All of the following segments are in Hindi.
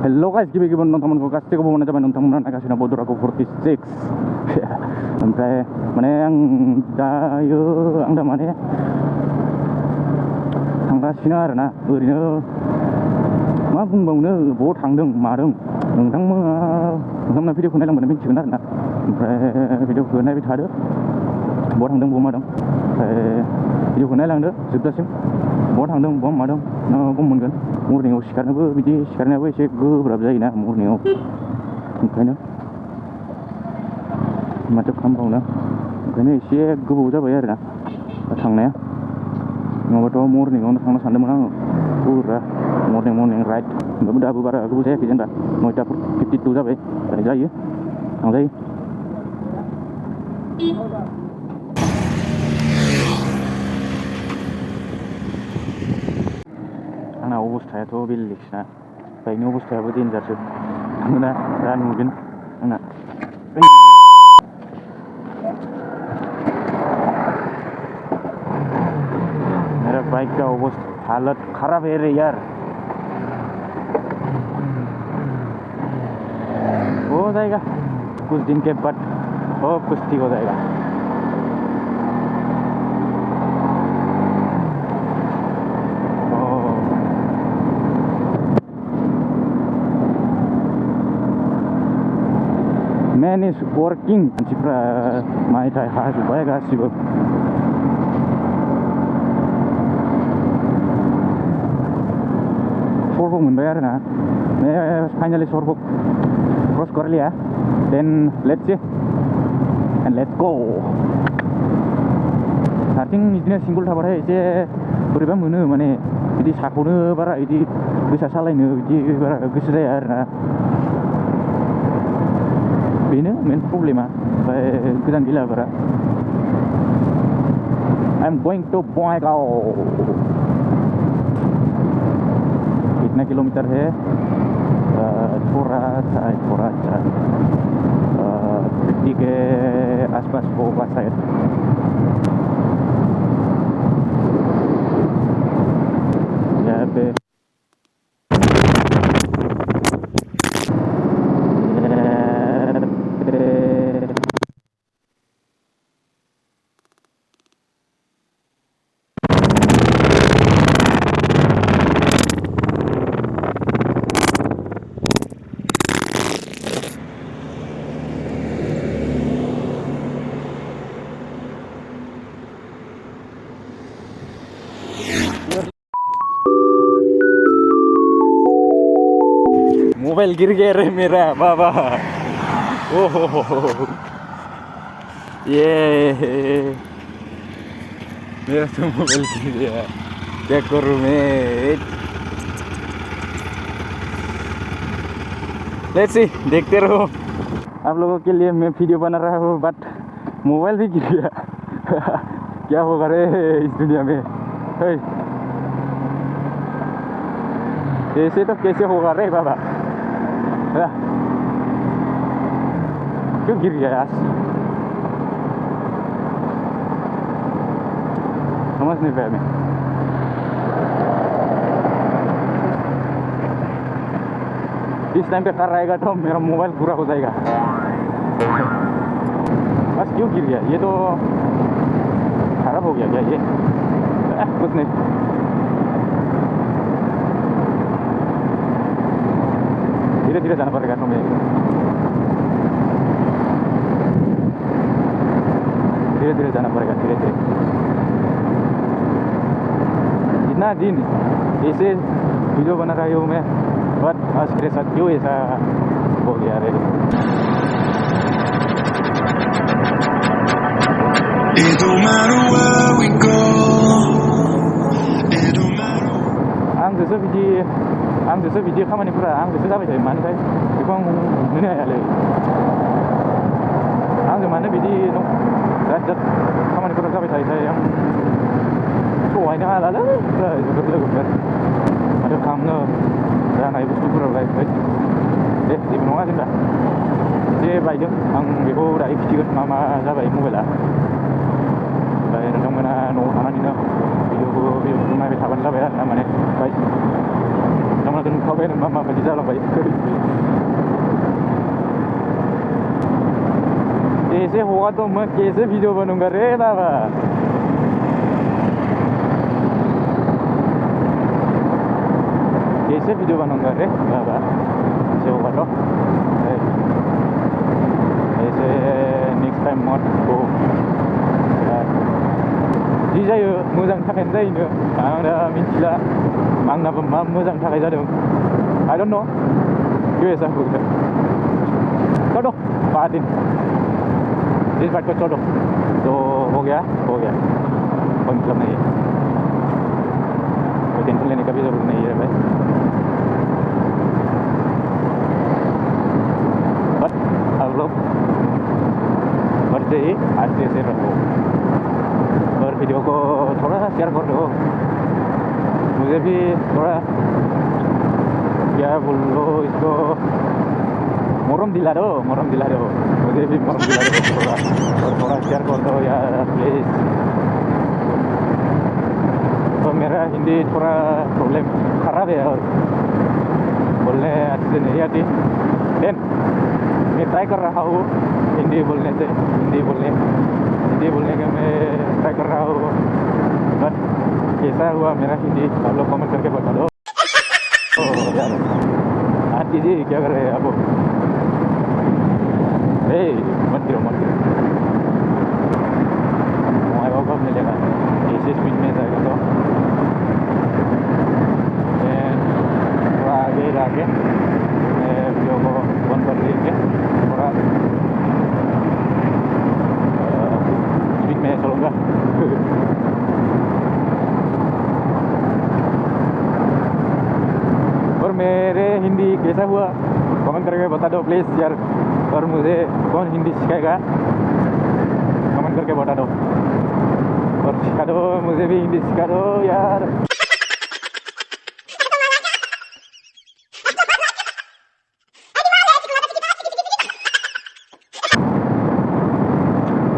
Hello guys, गिबि नोंथांमोनखौ गासैखौबो मोननाय जाबाय नोंथांमोना नायगासिनो बड'राखौ 46 ओमफ्राय माने आं दा माने थांगासिनो आरोना ओरैनो मा बुंबावनो बबाव थांदों मादों नोंथांमोना भिडिअखौ नायलांबानो मिथिगोन आरोना ओमफ्राय भिडिअखौ नायबाय थादो बहा थांदों बहा मादों ओमफ्राय भिडिअखौ नायलांदो जोबजासिम बहा थांदों बहा मादों गम मोनगोन मर्निंआव सिखारनायाबो एसे गोब्राब जायोना मर्निंआव ओंखायनो माथो खालामबावनो ओंखायनो एसे गोबाव जाबाय आरोना थांनाया नङाबाथ' मर्निंआवनो थांनो सानदोंमोन आङो फुरा मर्निं राइड होमबाबो दाबो बारा गोबाव जायाखै जेनेबा 9:52 जाबाय जायो थांजायो आंना अबस्थायाथ' बेलेगसोना बाइकनि अबस्थायाबो डेन्जारसो थाङोना दा नुगोन आंना मेरा बाइक का हालत खराब है रे यार हो जाएगा कुछ दिन के बाद सब कुछ ठीक हो जाएगा Man is working मानसिफ्रा माइ थाइ हाजोब्बाय गासिबो सरबक मोनबाय आरोना फाइनाली सरबक क्रस कर लिया then let's see and let's go हारसिं बिदिनो सिंगल थाबाथाय एसे बोरैबा मोनो माने बिदि साखौनो बारा बिदि गोसा सालायनो बिदि बारा गोसो जाया आरोना बेनो मेन प्रब्लेमा ओमफ्राय गोजान गैला बारा I am going to Bongaigaon कितना किलोमीटर है थोड़ा 50 के आसपास होगा शायद यहाँ पे मोबाइल गिर गया रे मेरा बाबा ओहो ये मेरा तो मोबाइल गिर गया क्या करूँ मैं लेट्स सी देखते रहो आप लोगों के लिए मैं वीडियो बना रहा हूँ बट मोबाइल भी गिर गया क्या होगा रे इस दुनिया में ऐसे तो कैसे होगा रे बाबा क्यों गिर गया यार समझ नहीं पाया मैं इस टाइम पे कर रहेगा तो मेरा मोबाइल पूरा हो जाएगा बस क्यों गिर गया ये तो खराब हो गया क्या ये कुछ नहीं धीरे धीरे जाना पड़ेगा तुम्हें धीरे जाना पड़ेगा धीरे इतना दिन ऐसे वीडियो बना रहा हूँ मैं बट आज मेरे साथ क्यों ऐसा हो गया रे It don't matter where we go It don't matter आं गोसो बिदि खामानिफोरा आं गोसो जाबाय थायो मानोथाय बेखौ आं मोननो हायालै आंजों मानो बिदि जात खामानिफोरा जाबाय थायोथाय आं सहायनो हालालै जोबोद लोगोफोर माथो खालामनो जानाय बुस्थुफोरावलाय दे जेबो नङा जेनेबा एसे बायदों आं बेखौ दायो खिथिगोन मा जाबाय मबाइला ओमफ्राय नोंथांमोना न'आव थानानैनो भिडिअखौ नायबाय थाबानो जाबाय आरोना माने नोंथांमोनाथ' नुखाबायानो माबायदि जालांबाय कैसे हुआ तो मैं कैसे वीडियो बनूंगा रे बाबा कैसे वीडियो बनूंगा रे बाबा ऐसे होगा तो ऐसे नेक्स्ट टाइम मत गो जि जायो मोजांनि थाखायनो जायोनो आं दा मिथिला आंनाबो मा मोजांनि थाखाय जादों I don't know क्यों ऐसा हो गया छोड़ो बाद दिन इस बात को छोड़ो तो हो गया कोई मतलब नहीं है कोई टेंशन लेने का भी जरूरत नहीं है भाई बस आप लोग घर से ही अच्छे से रहो और वीडियो को थोड़ा सा शेयर कर दो मुझे भी थोड़ा क्या बोल लो इसको मरम दिला दो मुझे भी मरम दिला दो थोड़ा शेयर कर दो यार प्लीज तो मेरा हिंदी थोड़ा प्रॉब्लम खराब है और बोलने अच्छे से नहीं आती देन मैं ट्राई कर रहा हूँ हिंदी बोलने का मैं ट्राई कर रहा हूँ बट कैसा हुआ मेरा हिंदी आप लोग कमेंट करके बता दो यार आज कीजिए क्या कर रहे हैं आप मत गिरो मोबाइल कब मिलेगा 20 मिनट में जाएगा तो थोड़ा आगे वीडियो को बंद कर देंगे थोड़ा स्पीड में चलूँगा और मेरे हिंदी कैसा हुआ कमेंट करके बता दो प्लीज़ यार और मुझे कौन हिंदी सिखाएगा कमेंट करके बता दो और सिखा दो मुझे भी हिंदी सिखा दो यार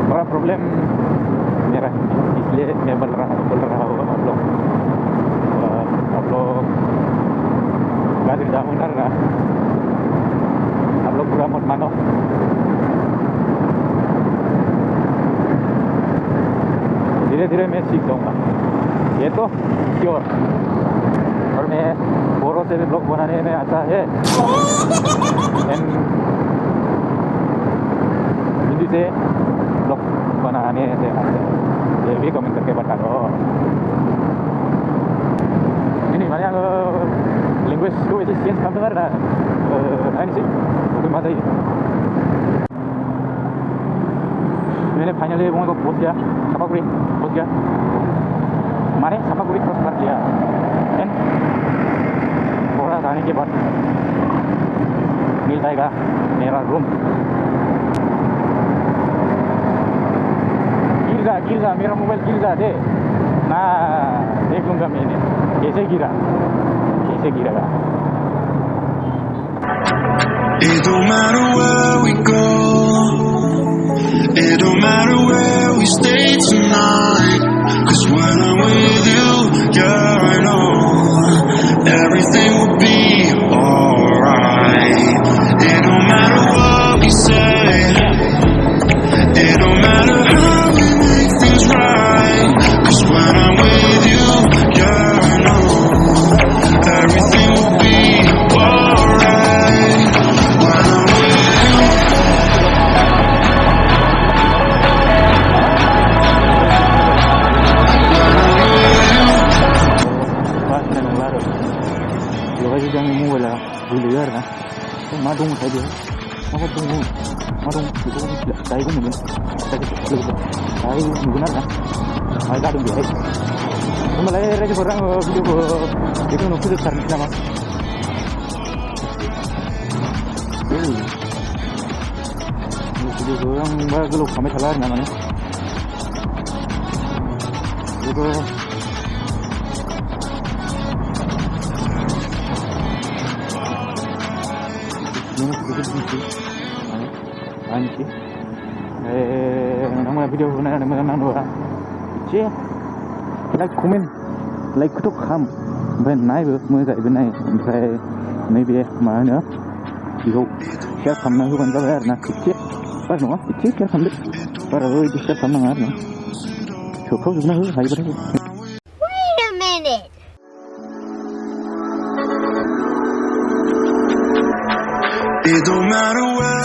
थोड़ा प्रॉब्लम मेरा इसलिए मैं बोल रहा हूँ आप लोग गाड़ी जाऊँ ना आप लोग पूरा मत मानो धीरे धीरे मैं सीख जाऊँगा ये तो श्योर और मैं बोरों से भी ब्लॉग बनाने में आता है हिंदी से ब्लॉग बनाने से आता है ये भी कमेंट करके बता दो ini mana yang linguis itu sekian kamu dengar dah ini sih itu mata ini मैंने फाइनली वहाँ को पहुँच गया सापागुड़ी पहुँच गया हमारे सापागुड़ी क्रॉस कर लिया एंड थोड़ा जाने के बाद मिल जाएगा मेरा रूम गिर जा मेरा मोबाइल गिर जा दे ना देख लूँगा मैंने कैसे गिरेगा It don't matter where we go, it don't matter where we stay tonight, 'cause when I'm with you, yeah, I know everything will be alright. It don't matter what we say, it don't matter how we make things right, 'cause when I'm with you, yeah, I know everything will be alright. When I'm with you. Lagi jangan mau lah buluar na, madung saja, madung itu tidak saya pun mungkin, saya menggunakan na, saya kadung dia. Malah ada orang video itu nufus terus nama. Video orang baru kami salah namanya. Itu anjir nama video mana nama dua cie like comment like itu kam ओमफ्राय नायबो मोजाङैबो नाय ओमफ्राय नैबे मा होनो बेखौ शेयार खालामना होबानो जाबाय आरो ना एसे बारा नङा एसे शेयार खालामदो बाराबो बिदि शेयार खालामनाङा आरो ना सोफ्रावजोबना हो हायोबाथाय Wait a minute. It don't matter where